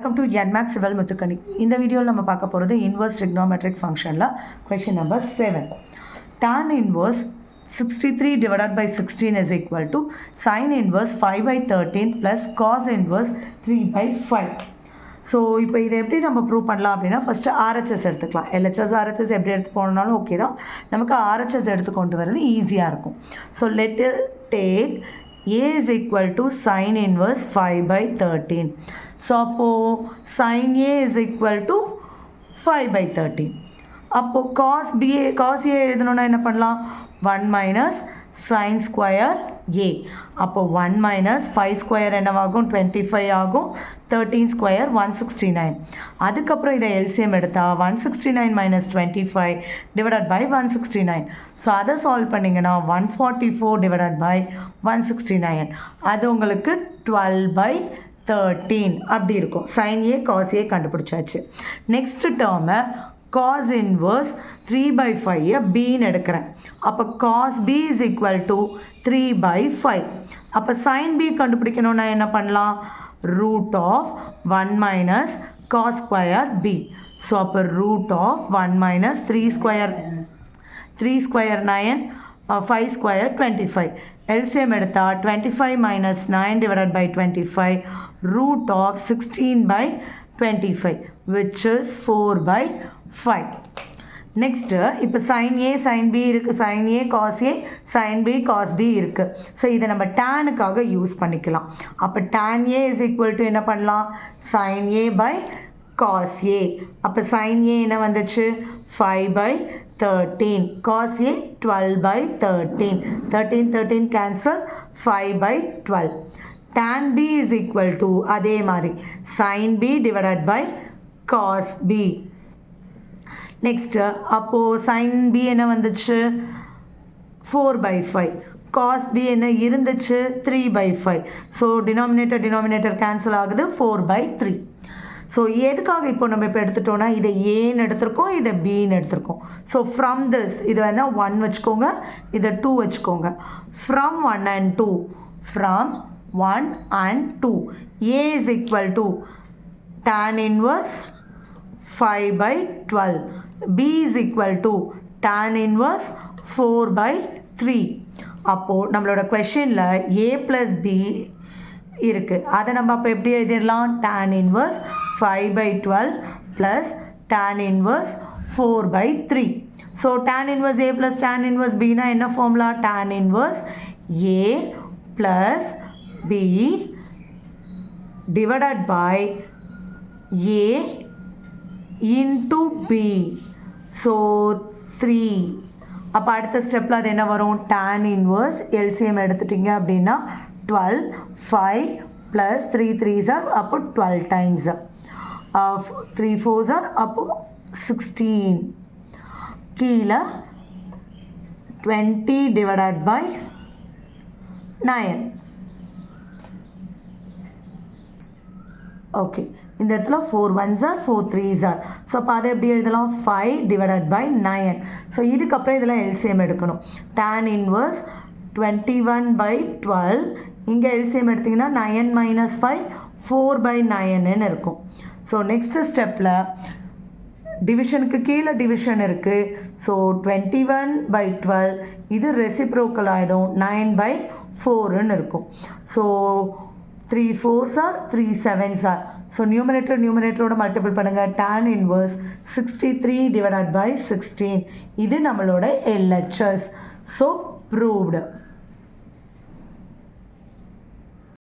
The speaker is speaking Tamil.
Welcome to NMAX Civil Muthukani. In the video, we will talk about the inverse trigonometric function. Question number 7. Tan inverse 63 divided by 16 is equal to sin inverse 5 by 13 plus cos inverse 3 by 5. So இப்போ இதை எப்படி நம்ம ப்ரூவ் பண்ணலாம் அப்படின்னா ஃபஸ்ட்டு ஆர்ஹெச்எஸ் எடுத்துக்கலாம். எல்ஹெச்எஸ் ஆர்ஹெச்எஸ் எப்படி எடுத்து போனாலும் ஓகே தான், நமக்கு ஆர்ஹெச்எஸ் எடுத்து கொண்டு வரது ஈஸியாக இருக்கும். So let take A is equal to sin inverse 5 by 13. So, sin A is equal to 5 by 13. அப்போ cos A எழுதணும்னா என்ன பண்ணலாம்? 1 minus sin square A. அப்போ 1 minus 5 square என்னவாகும்? 25 ஆகும். 13 square 169. அதுக்கப்புறம் இதை LCM எடுத்தா 169 minus 25 divided by 169. ஸோ அதை சால்வ் பண்ணிங்கன்னா 144 divided by 169. அது உங்களுக்கு 12 by 13 அப்படி இருக்கும். sin A cos A கண்டுபிடிச்சாச்சு. நெக்ஸ்ட் டேர்மை cos inverse 3 by 5 Bன்னு எடுக்கிறேன். அப்போ cos B is equal to 3 by 5. அப்போ sin B கண்டுபிடிக்கணும்னா என்ன பண்ணலாம்? root of 1 minus cos square B. So அப்போ root of 1 minus 3 square 9, 5 square 25. LCM எடுத்தா 25 minus 9 divided by 25 root of 16 by 25 which is 4 by 5. Next இப்போ sin A sin B இருக்குது, sin A cos A sin B cos B இருக்குது. ஸோ இதை நம்ம டேனுக்காக யூஸ் பண்ணிக்கலாம். அப்போ tan A is equal to என்ன பண்ணலாம்? sin A by cos A. அப்போ sin A என்ன வந்துச்சு? 5 by 13. cos A 12 by 13. 13 cancel 5 by 12. tan B is equal to அதே மாதிரி sin B divided by cos B. Next அப்போது sin B என்ன வந்துச்சு? 4 by 5. cos B என்ன இருந்துச்சு? 3 by 5. ஸோ டினாமினேட்டர் கேன்சல் ஆகுது 4 by 3. ஸோ எதுக்காக இப்போ நம்ம இப்போ எடுத்துட்டோன்னா இதை ஏன்னு எடுத்திருக்கோம், இதை பின்னு எடுத்திருக்கோம். ஸோ ஃப்ரம் திஸ் இது வேணால் 1 வச்சுக்கோங்க, இதை 2 வச்சுக்கோங்க. From 1 and 2 from 1 and 2 A is equal to tan inverse 5 by 12. B is equal to tan inverse 4 by 3. அப்போது நம்மளோட கொஷனில் A plus B இருக்குது. அதை நம்ம அப்போ எப்படி எழுதிடலாம்? tan inverse 5 by 12 plus tan inverse 4 by 3. So tan inverse A plus tan inverse B னா என்ன formula? tan inverse A plus B divided by A into B. So 3. அப்போ அடுத்த ஸ்டெப்பில் அது என்ன வரும்? tan inverse LCM எடுத்துட்டிங்க அப்படின்னா 12 5 plus 3 3s are அப்போ 12 times 3 4s are அப்போ 16 கீழே 20 divided by 9. ஓகே, இந்த இடத்துல 4 1s are 4 3s are. So அப்போ அதை எப்படி எழுதலாம்? 5 divided by 9. ஸோ இதுக்கப்புறம் இதெல்லாம் LCM எடுக்கணும். tan inverse 21 by 12 இங்கே LCM எடுத்திங்கன்னா 9 minus 5 4 by 9ன்னு இருக்கும். ஸோ நெக்ஸ்ட்டு ஸ்டெப்பில் டிவிஷனுக்கு கீழே டிவிஷன் இருக்குது. ஸோ 21 by 12 இது ரெசிப்ரோக்கல் ஆகிடும் 9 by 4ன்னு இருக்கும். So 3 4s are 3 7s are. So நியூமரேட்டரோட மல்டிபிள் பண்ணுங்கள். tan inverse 63 divided by 16 இது நம்மளோட LHS. So proved.